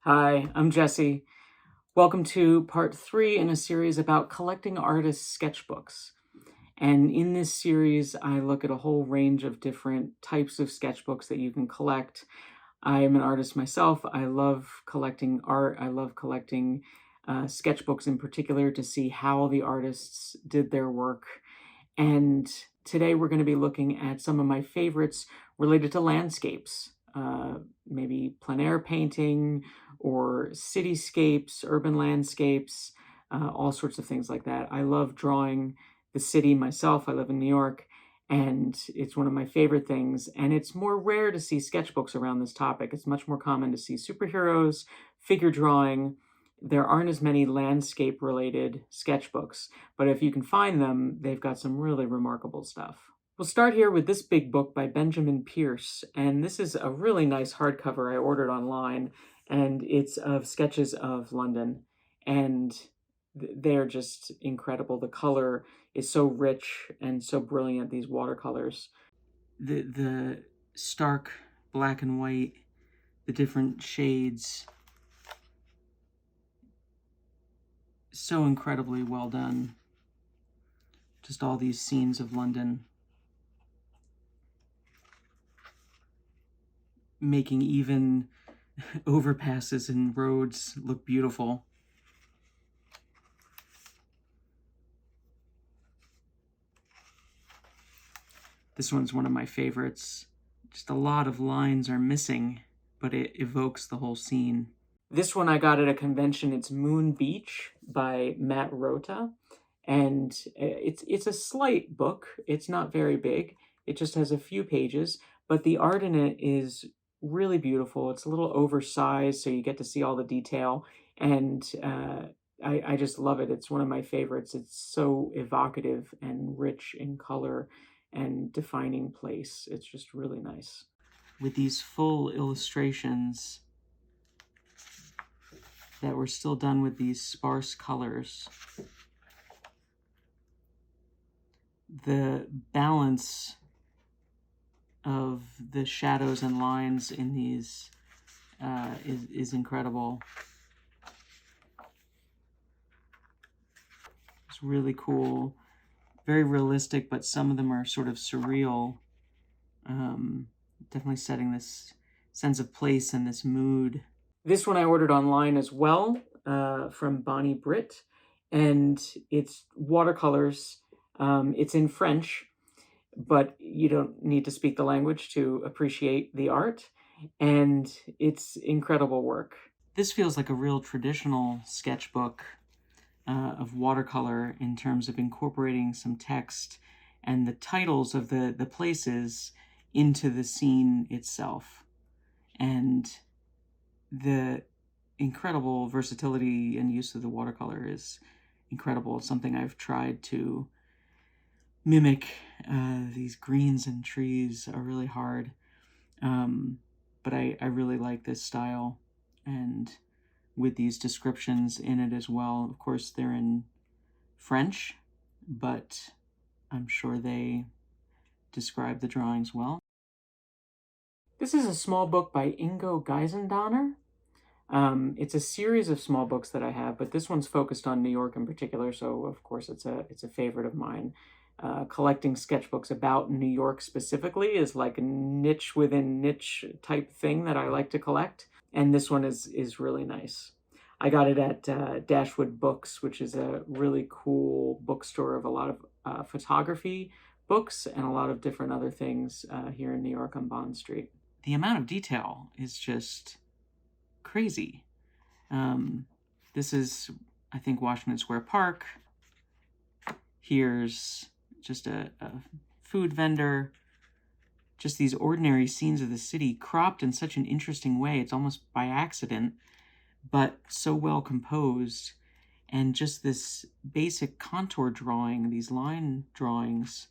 Hi, I'm Jesse. Welcome to part three in a series about collecting artists' sketchbooks. And in this series, I look at a whole range of different types of sketchbooks that you can collect. I am an artist myself. I love collecting art. I love collecting sketchbooks in particular to see how the artists did their work. And today we're going to be looking at some of my favorites related to landscapes, maybe plein air painting or cityscapes, urban landscapes, all sorts of things like that. I love drawing the city myself. I live in New York, and it's one of my favorite things. And it's more rare to see sketchbooks around this topic. It's much more common to see superheroes, figure drawing. There aren't as many landscape related sketchbooks, but if you can find them, they've got some really remarkable stuff. We'll start here with this big book by Benjamin Pierce, and this is a really nice hardcover I ordered online, and it's of sketches of London, and they're just incredible. The color is so rich and so brilliant, these watercolors. The stark black and white, the different shades, so incredibly well done. Just all these scenes of London, making even overpasses and roads look beautiful. This one's one of my favorites. Just a lot of lines are missing, but it evokes the whole scene. This one I got at a convention. It's Moon Beach by Matt Rota. And it's a slight book. It's not very big. It just has a few pages, but the art in it is really beautiful. It's a little oversized, so you get to see all the detail. And I just love it. It's one of my favorites. It's so evocative and rich in color and defining place. It's just really nice. With these full illustrations that were still done with these sparse colors. The balance of the shadows and lines in these is incredible. It's really cool, very realistic, but some of them are sort of surreal. Definitely setting this sense of place and this mood. This one I ordered online as well, from Bonnie Britt, and it's watercolors. It's in French, but you don't need to speak the language to appreciate the art, and it's incredible work. This feels like a real traditional sketchbook of watercolor in terms of incorporating some text and the titles of the places into the scene itself. And the incredible versatility and use of the watercolor is incredible. It's something I've tried to mimic. These greens and trees are really hard, but I really like this style, and with these descriptions in it as well. Of course, they're in French, but I'm sure they describe the drawings well. This is a small book by Ingo Geisendanner. It's a series of small books that I have, but this one's focused on New York in particular, so of course it's a favorite of mine. Collecting sketchbooks about New York specifically is like a niche within niche type thing that I like to collect, and this one is really nice. I got it at Dashwood Books, which is a really cool bookstore of a lot of photography books and a lot of different other things here in New York on Bond Street. The amount of detail is just crazy. This is, I think, Washington Square Park. Here's just a food vendor. Just these ordinary scenes of the city cropped in such an interesting way. It's almost by accident, but so well composed. And just this basic contour drawing, these line drawings,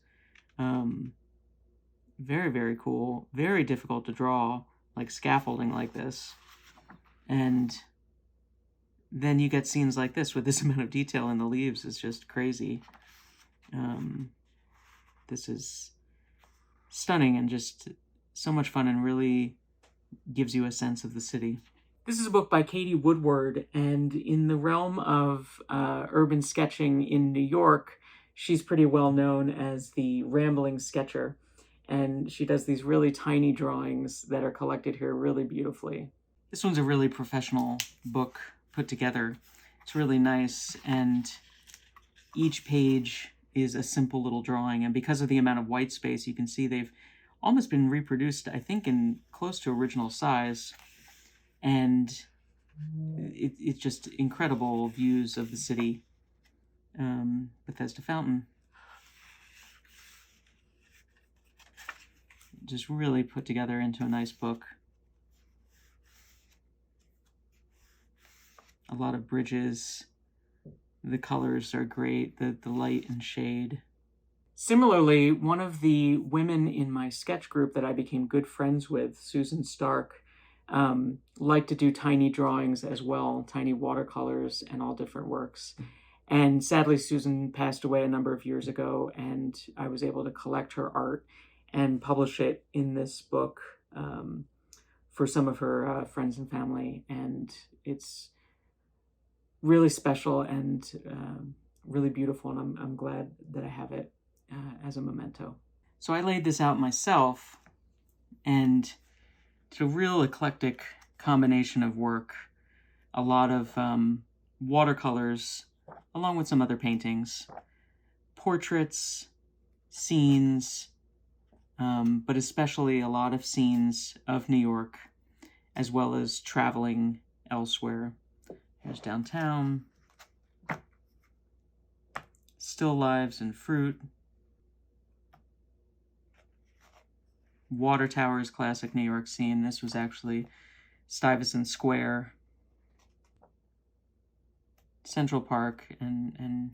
very, very cool. Very difficult to draw, like scaffolding like this. And then you get scenes like this with this amount of detail in the leaves. Is just crazy. This is stunning and just so much fun, and really gives you a sense of the city. This is a book by Katie Woodward, and in the realm of urban sketching in New York, she's pretty well known as the Rambling Sketcher, and she does these really tiny drawings that are collected here really beautifully. This one's a really professional book put together. It's really nice, and each page is a simple little drawing, and because of the amount of white space, you can see they've almost been reproduced, I think, in close to original size. And it's just incredible views of the city. Bethesda Fountain. Just really put together into a nice book. A lot of bridges. The colors are great, the light and shade. Similarly, one of the women in my sketch group that I became good friends with, Susan Stark, like to do tiny drawings as well, tiny watercolors and all different works. And sadly, Susan passed away a number of years ago, and I was able to collect her art and publish it in this book for some of her friends and family. And it's really special and really beautiful, and I'm glad that I have it as a memento. So I laid this out myself, and it's a real eclectic combination of work. A lot of watercolors, along with some other paintings, portraits, scenes, but especially a lot of scenes of New York, as well as traveling elsewhere. Here's downtown, still lives and fruit. Water Towers, classic New York scene. This was actually Stuyvesant Square, Central Park, and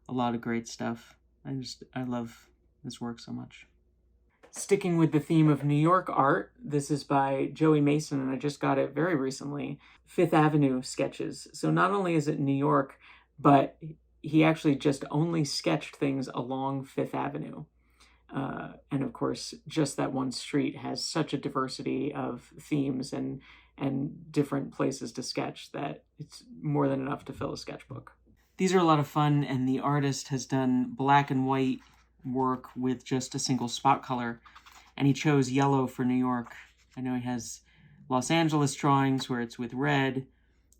a lot of great stuff. I love this work so much. Sticking with the theme of New York art, this is by Joey Mason, and I just got it very recently. Fifth Avenue sketches. So not only is it New York, but he actually just only sketched things along Fifth Avenue. And of course, just that one street has such a diversity of themes and different places to sketch that it's more than enough to fill a sketchbook. These are a lot of fun, and the artist has done black and white work with just a single spot color, and he chose yellow for New York. I know he has Los Angeles drawings where it's with red,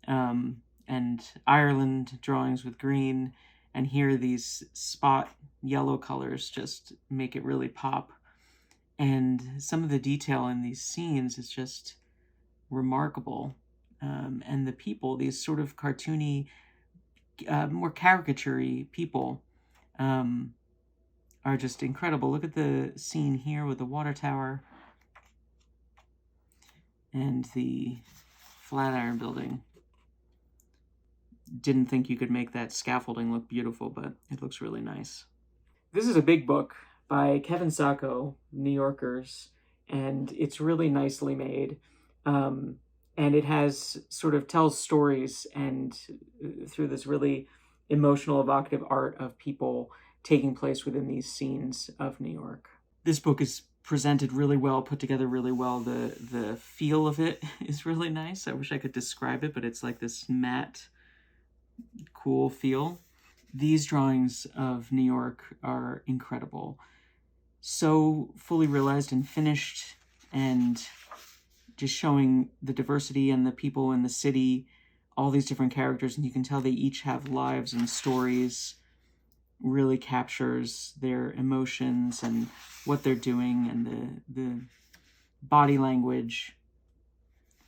and Ireland drawings with green, and here these spot yellow colors just make it really pop. And some of the detail in these scenes is just remarkable. And the people, these sort of cartoony, more caricature-y people, are just incredible. Look at the scene here with the water tower and the Flatiron Building. Didn't think you could make that scaffolding look beautiful, but it looks really nice. This is a big book by Kevin Sacco, New Yorkers, and it's really nicely made. And it has sort of tells stories and through this really emotional, evocative art of people taking place within these scenes of New York. This book is presented really well, put together really well. The feel of it is really nice. I wish I could describe it, but it's like this matte, cool feel. These drawings of New York are incredible. So fully realized and finished, and just showing the diversity and the people in the city, all these different characters, and you can tell they each have lives and stories. Really captures their emotions and what they're doing, and the body language,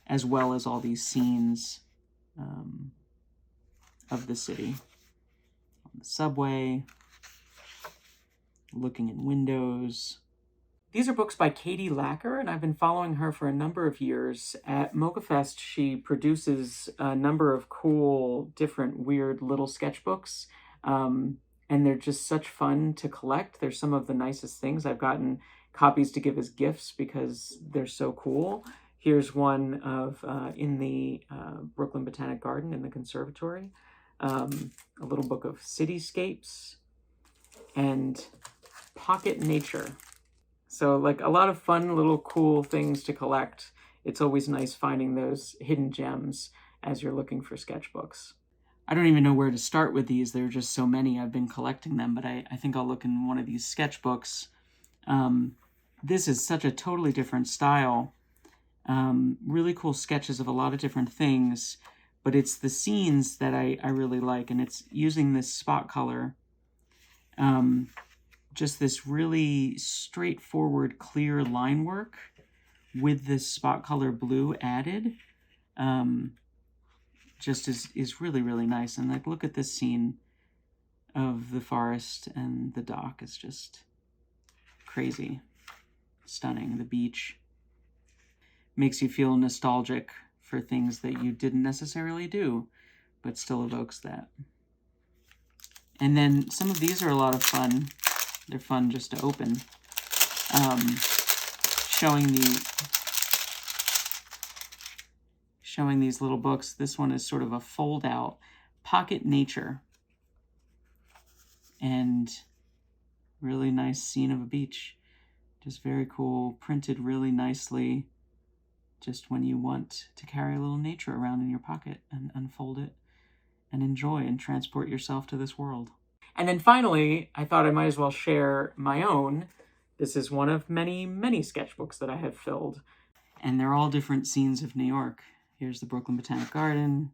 as well as all these scenes of the city. On the subway, looking in windows. These are books by Katie Lacker, and I've been following her for a number of years. At MochaFest, she produces a number of cool, different, weird little sketchbooks. And they're just such fun to collect. They're some of the nicest things. I've gotten copies to give as gifts because they're so cool. Here's one of in the Brooklyn Botanic Garden in the conservatory. A little book of cityscapes and pocket nature. So like a lot of fun little cool things to collect it's always nice finding those hidden gems as you're looking for sketchbooks. I don't even know where to start with these. There are just so many. I've been collecting them, but I think I'll look in one of these sketchbooks. This is such a totally different style. Really cool sketches of a lot of different things, but it's the scenes that I really like, and it's using this spot color. Just this really straightforward, clear line work with this spot color blue added. Just is really, really nice. And like, look at this scene of the forest and the dock is just crazy. Stunning. The beach makes you feel nostalgic for things that you didn't necessarily do, but still evokes that. And then some of these are a lot of fun. They're fun just to open. Showing these little books. This one is sort of a fold-out pocket nature. And really nice scene of a beach. Just very cool, printed really nicely. Just when you want to carry a little nature around in your pocket and unfold it and enjoy and transport yourself to this world. And then finally, I thought I might as well share my own. This is one of many, many sketchbooks that I have filled. And they're all different scenes of New York. Here's the Brooklyn Botanic Garden.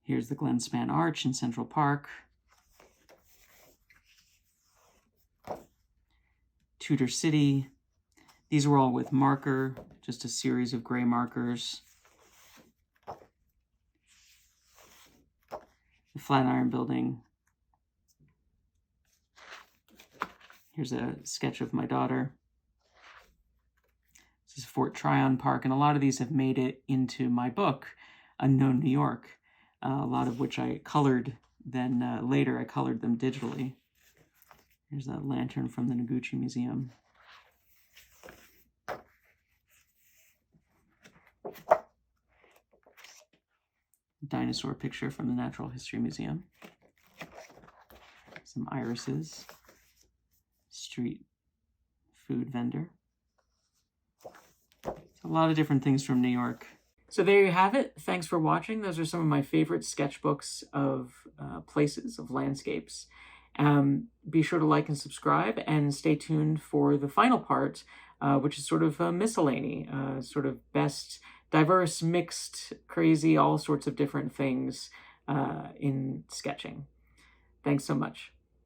Here's the Glen Span Arch in Central Park. Tudor City. These were all with marker, just a series of gray markers. The Flatiron Building. Here's a sketch of my daughter. This is Fort Tryon Park, and a lot of these have made it into my book, Unknown New York, a lot of which I colored, then later I colored them digitally. Here's a lantern from the Noguchi Museum. Dinosaur picture from the Natural History Museum. Some irises. Street food vendor. A lot of different things from New York. So there you have it. Thanks for watching. Those are some of my favorite sketchbooks of places, of landscapes. Be sure to like and subscribe, and stay tuned for the final part, which is sort of a miscellany, sort of best, diverse, mixed, crazy, all sorts of different things in sketching. Thanks so much.